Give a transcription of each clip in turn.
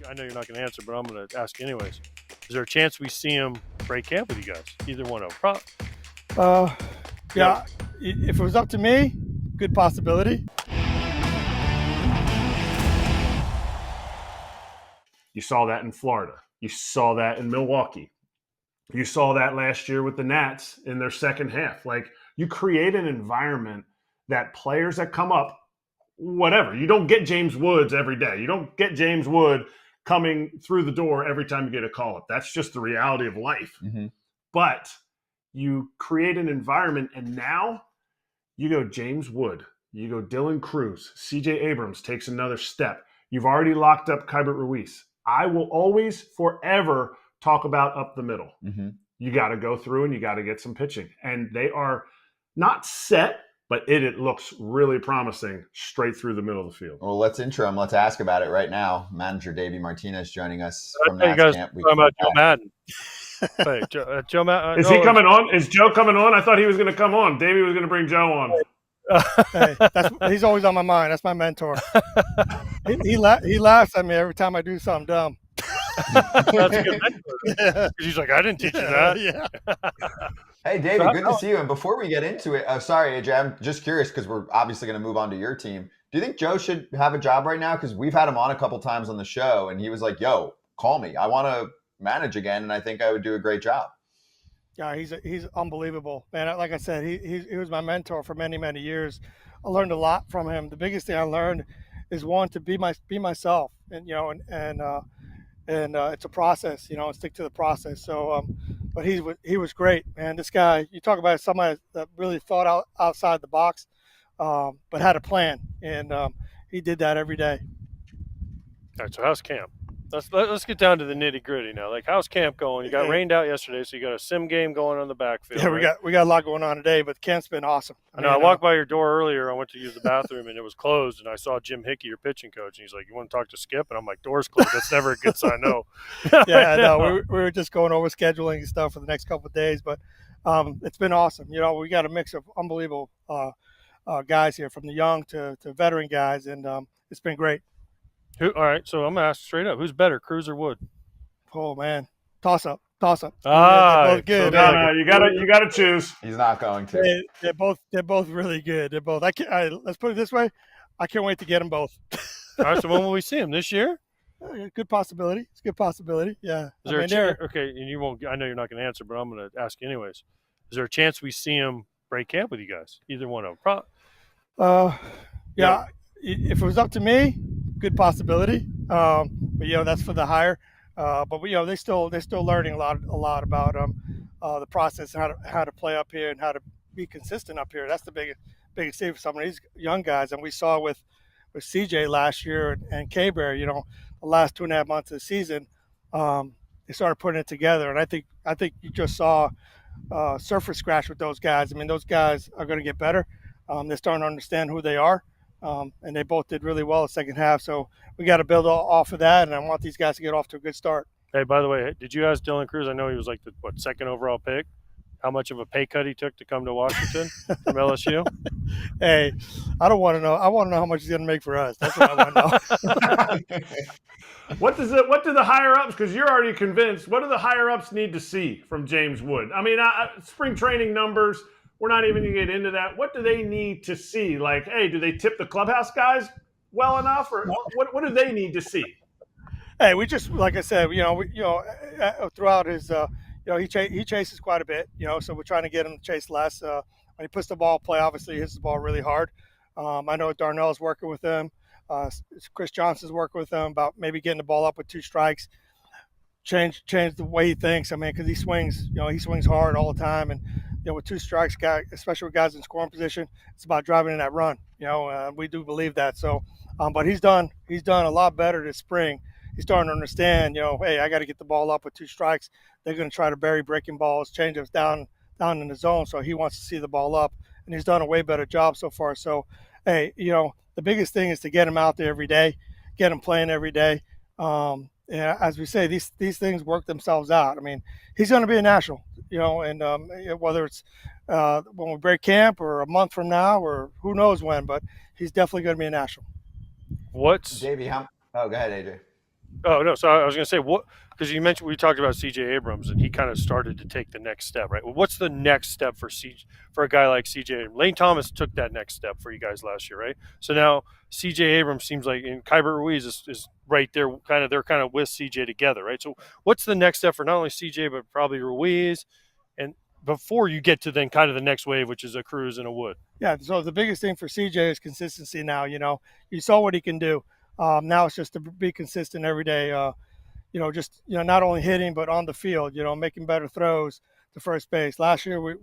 I know you're not going to answer, but I'm going to ask anyways. Is there a chance we see him break camp with you guys? Either one of them. Yeah. If it was up to me, good possibility. You saw that in Florida. You saw that in Milwaukee. You saw that last year with the Nats in their second half. Like, you create an environment that players that come up, whatever. You don't get James Woods every day. You don't get James Wood coming through the door every time you get a call up. That's just the reality of life. Mm-hmm. But you create an environment, and now you go James Wood, you go Dylan Cruz, CJ Abrams takes another step. You've already locked up Keibert Ruiz. I will always, forever talk about up the middle. Mm-hmm. You got to go through and you got to get some pitching. And they are not set, but it looks really promising straight through the middle of the field. Well, let's intro him. Let's ask about it right now. Manager Davey Martinez joining us from Nats Nats camp. Talking about Joe Madden. Hey, Joe Madden. Is he coming on? Is Joe coming on? I thought he was going to come on. Davey was going to bring Joe on. Hey, he's always on my mind. That's my mentor. he laughs at me every time I do something dumb. That's a good mentor. He's like, I didn't teach you that. Yeah. Hey, Davey, good to see you. And before we get into it, sorry, AJ, I'm just curious because we're obviously going to move on to your team. Do you think Joe should have a job right now? Because we've had him on a couple times on the show, and he was like, yo, call me. I want to manage again, and I think I would do a great job. Yeah, he's unbelievable, man. Like I said, he was my mentor for many, many years. I learned a lot from him. The biggest thing I learned is one, to be myself, and it's a process, and stick to the process. So, but he was great, man. This guy, you talk about somebody that really thought outside the box, but had a plan, and he did that every day. All right, so how's camp? Let's get down to the nitty gritty now. Like, how's camp going? You got rained out yesterday, so you got a sim game going on the backfield. Yeah, right? we got a lot going on today, but camp's been awesome. I walked by your door earlier. I went to use the bathroom, and it was closed. And I saw Jim Hickey, your pitching coach, and he's like, "You want to talk to Skip?" And I'm like, "Door's closed. That's never a good sign." No. Yeah, no, we were just going over scheduling and stuff for the next couple of days, but it's been awesome. We got a mix of unbelievable guys here, from the young to veteran guys, and it's been great. All right, so I'm going to ask straight up. Who's better, Cruz or Wood? Oh, man. Toss up. Ah, both good. So no, you gotta choose. He's not going to. They're both really good. They're both. Let's put it this way. I can't wait to get them both. All right, so when will we see them? This year? Good possibility. It's a good possibility. Yeah. Is there a chance? Okay, and you won't. I know you're not going to answer, but I'm going to ask you anyways. Is there a chance we see him break camp with you guys? Either one of them. Yeah. If it was up to me, good possibility. But that's for the hire. But they're still learning a lot about the process and how to play up here and how to be consistent up here. That's the biggest thing for some of these young guys. And we saw with CJ last year and K-Bear, the last 2.5 months of the season, they started putting it together. And I think you just saw surface scratch with those guys. I mean, those guys are going to get better. They're starting to understand who they are. And they both did really well the second half. So we got to build off of that, and I want these guys to get off to a good start. Hey, by the way, did you ask Dylan Cruz? I know he was like the second overall pick. How much of a pay cut he took to come to Washington from LSU? Hey, I don't want to know. I want to know how much he's going to make for us. That's what I want to know. What do the higher ups? Because you're already convinced. What do the higher ups need to see from James Wood? I mean, spring training numbers. We're not even going to get into that. What do they need to see? Like, hey, do they tip the clubhouse guys well enough, or what do they need to see? Hey, we just, like I said, throughout his, he chases quite a bit, so we're trying to get him to chase less. When he puts the ball play, obviously he hits the ball really hard. I know Darnell's working with him. Chris Johnson's working with him about maybe getting the ball up with 2 strikes. Change the way he thinks. I mean, because he swings hard all the time, and with 2 strikes, especially with guys in scoring position, it's about driving in that run. We do believe that. So, but he's done a lot better this spring. He's starting to understand. Hey, I got to get the ball up with 2 strikes. They're going to try to bury breaking balls, change us down in the zone. So he wants to see the ball up, and he's done a way better job so far. So, hey, the biggest thing is to get him out there every day, get him playing every day. As we say, these things work themselves out. I mean, he's going to be a national, and whether it's when we break camp or a month from now or who knows when, but he's definitely going to be a national. Davey, go ahead, AJ. Oh no, so I was going to say what, because you mentioned we talked about C.J. Abrams and he kind of started to take the next step, right? Well, what's the next step for a guy like C.J. Lane Thomas took that next step for you guys last year, right? So now C.J. Abrams seems like, and Kyber Ruiz is right there, they're kind of with C.J. together, right? So what's the next step for not only C.J. but probably Ruiz, and before you get to then kind of the next wave, which is a Cruz and a Wood. Yeah. So the biggest thing for CJ is consistency. Now, you saw what he can do. Now it's just to be consistent every day. Just not only hitting but on the field. Making better throws to first base. Last year,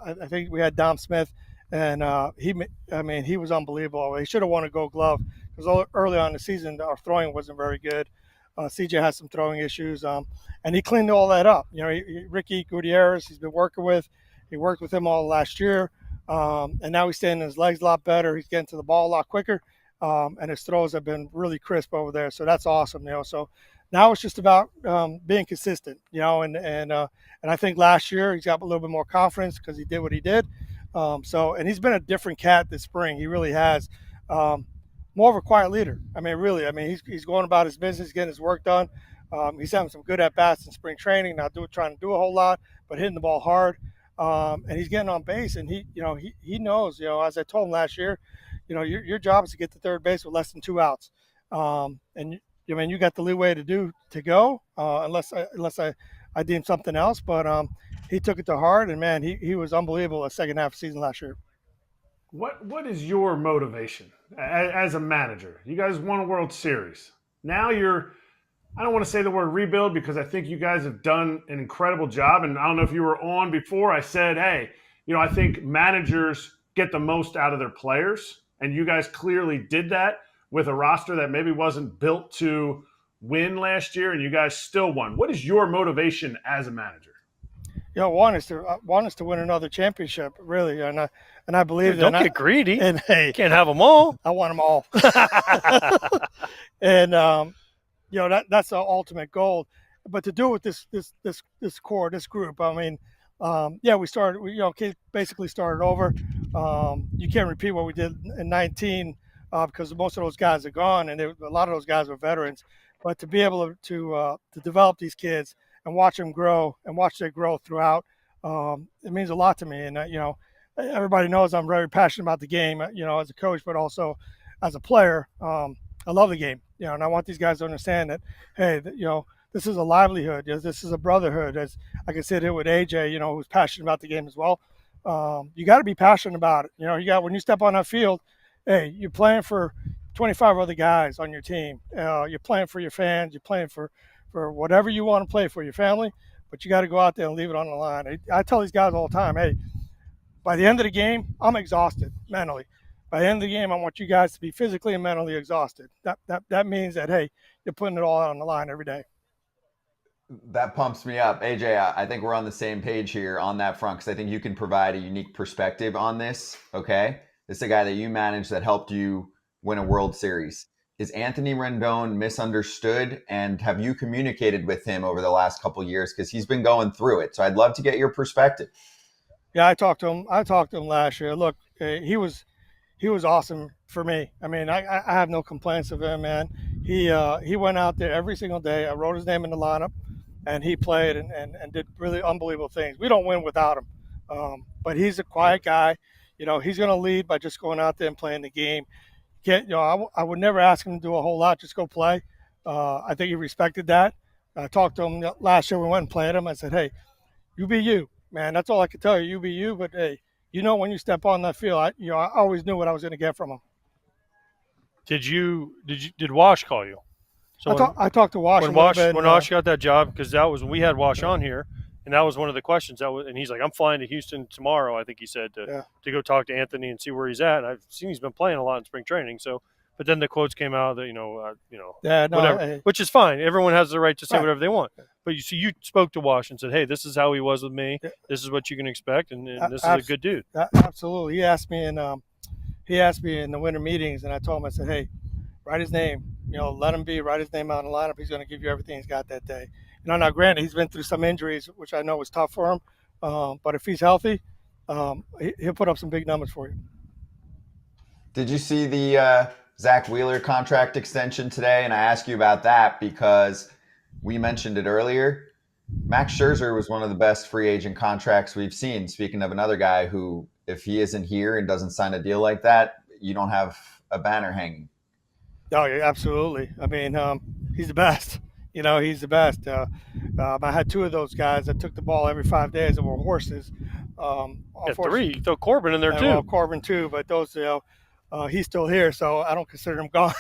I think we had Dom Smith, and he was unbelievable. He should have won a Gold Glove because early on in the season our throwing wasn't very good. CJ has some throwing issues, and he cleaned all that up. Ricky Gutierrez, he's been working with. He worked with him all last year, and now he's standing his legs a lot better. He's getting to the ball a lot quicker, and his throws have been really crisp over there. So that's awesome. So now it's just about being consistent. And I think last year he's got a little bit more confidence because he did what he did. And he's been a different cat this spring. He really has. More of a quiet leader. Really. He's going about his business, getting his work done. He's having some good at bats in spring training. Not trying to do a whole lot, but hitting the ball hard. And he's getting on base. And he knows. As I told him last year, your job is to get to third base with less than 2 outs. And you got the leeway to go unless I deem something else. But he took it to heart, and man, he was unbelievable the second half of the season last year. What is your motivation as a manager? You guys won a World Series. Now I don't want to say the word rebuild because I think you guys have done an incredible job. And I don't know if you were on before. I said, hey, I think managers get the most out of their players. And you guys clearly did that with a roster that maybe wasn't built to win last year. And you guys still won. What is your motivation as a manager? One is to win another championship, really, and I believe Dude, don't get greedy. And hey, can't have them all. I want them all. And that's the ultimate goal. But to do it with this core, this group, we basically started over. You can't repeat what we did in 19 because most of those guys are gone, and a lot of those guys were veterans. But to be able to develop these kids and watch them grow and watch their growth throughout, it means a lot to me. And everybody knows I'm very passionate about the game, as a coach, but also as a player. I love the game, and I want these guys to understand that, hey, this is a livelihood. This is a brotherhood. As I can sit here with AJ, who's passionate about the game as well. You got to be passionate about it. When you step on that field, hey, you're playing for 25 other guys on your team. You're playing for your fans. You're playing for whatever you want to play for your family, but you got to go out there and leave it on the line. I tell these guys all the time, hey, by the end of the game, I'm exhausted mentally. By the end of the game, I want you guys to be physically and mentally exhausted. That means that, hey, you're putting it all out on the line every day. That pumps me up. AJ, I think we're on the same page here on that front because I think you can provide a unique perspective on this, okay? This is a guy that you managed that helped you win a World Series. Is Anthony Rendon misunderstood, and have you communicated with him over the last couple of years? Because he's been going through it. So I'd love to get your perspective. Yeah, I talked to him last year. Look, he was awesome for me. I have no complaints of him, man. He went out there every single day. I wrote his name in the lineup, and he played and did really unbelievable things. We don't win without him, but he's a quiet guy. He's going to lead by just going out there and playing the game. I would never ask him to do a whole lot. Just go play. I think he respected that. I talked to him last year. We went and played him. I said, hey, you be you, man. That's all I can tell you. You be you. But, hey, when you step on that field, I always knew what I was going to get from him. Did Wash call you? So I talked to Wash when Wash got that job, because that was when we had Wash on here, and that was one of the questions. And he's like, I'm flying to Houston tomorrow, I think he said, to go talk to Anthony and see where he's at. And I've seen he's been playing a lot in spring training. So, but then the quotes came out that whatever, which is fine. Everyone has the right to say whatever they want. But you spoke to Wash and said, hey, this is how he was with me. This is what you can expect, and this is a good dude. Absolutely. He asked me in the winter meetings, and I told him, I said, hey, write his name. Let him be. Write his name out in the lineup. He's going to give you everything he's got that day. Now granted, he's been through some injuries, which I know was tough for him. But if he's healthy, he'll put up some big numbers for you. Did you see the Zach Wheeler contract extension today, and I ask you about that because we mentioned it earlier. Max Scherzer was one of the best free agent contracts we've seen. Speaking of another guy who, if he isn't here and doesn't sign a deal like that, you don't have a banner hanging. Oh, yeah, absolutely. I mean, he's the best. He's the best. I had two of those guys that took the ball every 5 days that were horses. Three. You throw Corbin in there too. Well, Corbin too, but those, he's still here, so I don't consider him gone.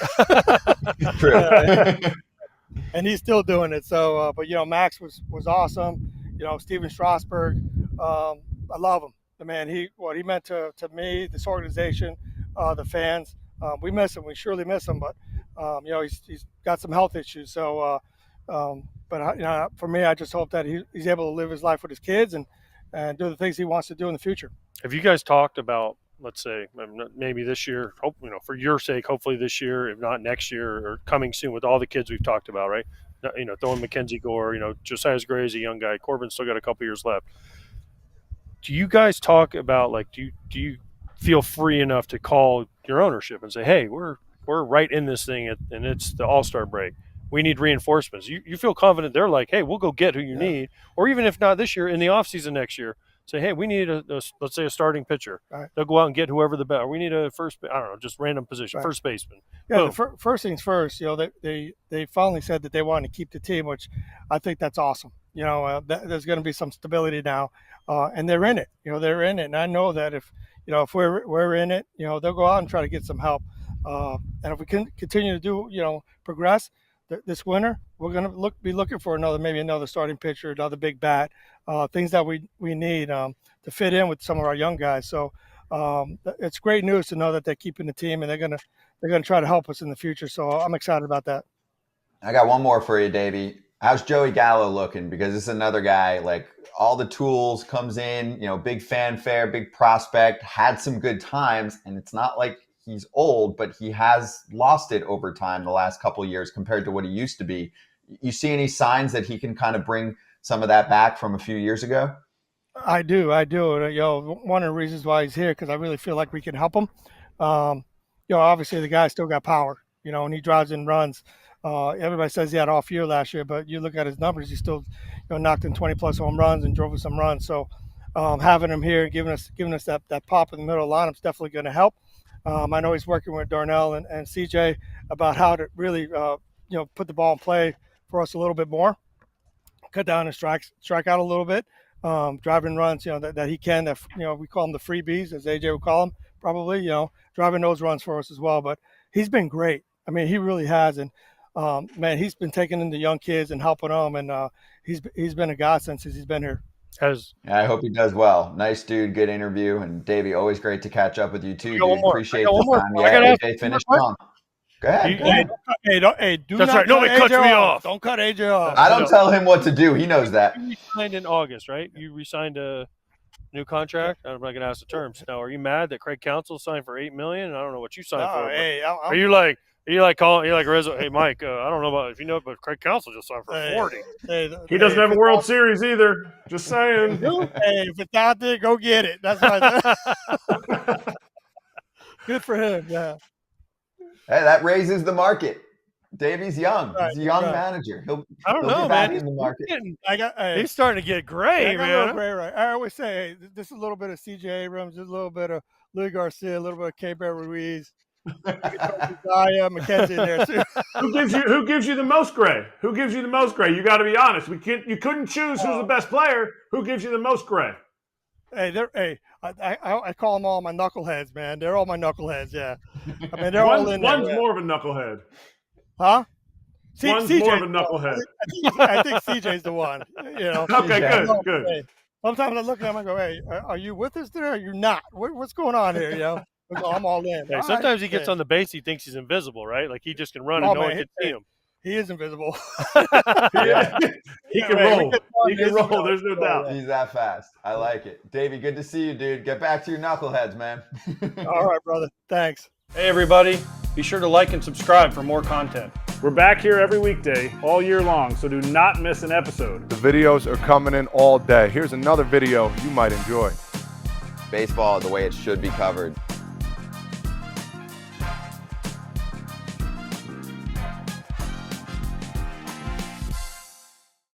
True. And he's still doing it. So, but Max was awesome. Steven Strasburg, I love him. The man, what he meant to me, this organization, the fans. We miss him. We surely miss him. But he's got some health issues. So, but for me, I just hope that he's able to live his life with his kids and do the things he wants to do in the future. Have you guys talked about, let's say, maybe this year, for your sake, hopefully this year, if not next year, or coming soon with all the kids we've talked about, right? Throwing Mackenzie Gore, Josiah Gray is a young guy. Corbin's still got a couple years left. Do you guys talk about, do you feel free enough to call your ownership and say, hey, we're right in this thing and it's the All-Star break. We need reinforcements. You feel confident they're like, hey, we'll go get who you need. Or even if not this year, in the offseason next year, say, hey, we need let's say a starting pitcher. Right. They'll go out and get whoever the best. We need a just random position, right. First baseman. Yeah, first things first. They finally said that they want to keep the team, which I think that's awesome. There's going to be some stability now, and they're in it. They're in it, and I know that if we're in it, they'll go out and try to get some help. And if we can continue to do, progress this winter, we're going to be looking for maybe another starting pitcher, another big bat, things that we need to fit in with some of our young guys. So it's great news to know that they're keeping the team and they're going to try to help us in the future. So I'm excited about that. I got one more for you, Davey. How's Joey Gallo looking? Because this is another guy, like all the tools, comes in, big fanfare, big prospect, had some good times, and it's not like he's old, but he has lost it over time the last couple of years compared to what he used to be. You see any signs that he can kind of bring some of that back from a few years ago? I do. One of the reasons why he's here, because I really feel like we can help him. Obviously the guy's still got power, and he drives in runs. Everybody says he had off year last year, but you look at his numbers, he still knocked in 20+ home runs and drove us some runs. So having him here, giving us that pop in the middle of the lineup is definitely going to help. I know he's working with Darnell and CJ about how to really, put the ball in play for us a little bit more, cut down and strike out a little bit, driving runs, that he can, we call them the freebies, as AJ would call them, probably, driving those runs for us as well. But he's been great. I mean, he really has. And, man, he's been taking in the young kids and helping them. And he's been a godsend since he's been here. I hope he does well. Nice dude, good interview, and Davey, always great to catch up with you too. Dude. Appreciate the time. Yeah, AJ finished strong. Go ahead. Do That's not right. Nobody cuts me off. Don't cut AJ off. I don't tell him what to do. He knows that. You signed in August, right? You re-signed a new contract. I'm not going to ask the terms. Now, are you mad that Craig Counsell signed for $8 million? I don't know what you signed for. Hey, are you like? You like calling? You like Rizzo? Hey, Mike. I don't know about if you know, but Craig Counsell just signed for 40. He doesn't have a World Series either. Just saying. Hey, if it's out there, go get it. That's right. Good for him. Yeah. Hey, that raises the market. Davey's young. He's a young manager. He'll be back in the market. He's starting to get gray, man. Gray, right. I always say, hey, this is a little bit of C.J. Abrams, there's a little bit of Louis Garcia, a little bit of K-Bear Ruiz. Mackenzie in there too. Who gives you the most gray? Who gives you the most gray? You got to be honest. You couldn't choose who's the best player. Who gives you the most gray? I call them all my knuckleheads, man. They're all my knuckleheads. Yeah, I mean they're all in there. One's more of a knucklehead. Huh? One's CJ, more of a knucklehead. I think CJ's the one. Okay, good. Hey, sometimes I look at him and go, "Hey, are you with us there? Or you're not? What's going on here?" I'm all in. Hey, sometimes he gets on the base. He thinks he's invisible, right? Like he just can run and no one can see him. He is invisible. He can roll. He can roll. There's no doubt. He's that fast. I like it. Davey, good to see you, dude. Get back to your knuckleheads, man. All right, brother. Thanks. Hey, everybody. Be sure to like and subscribe for more content. We're back here every weekday, all year long, so do not miss an episode. The videos are coming in all day. Here's another video you might enjoy. Baseball the way it should be covered.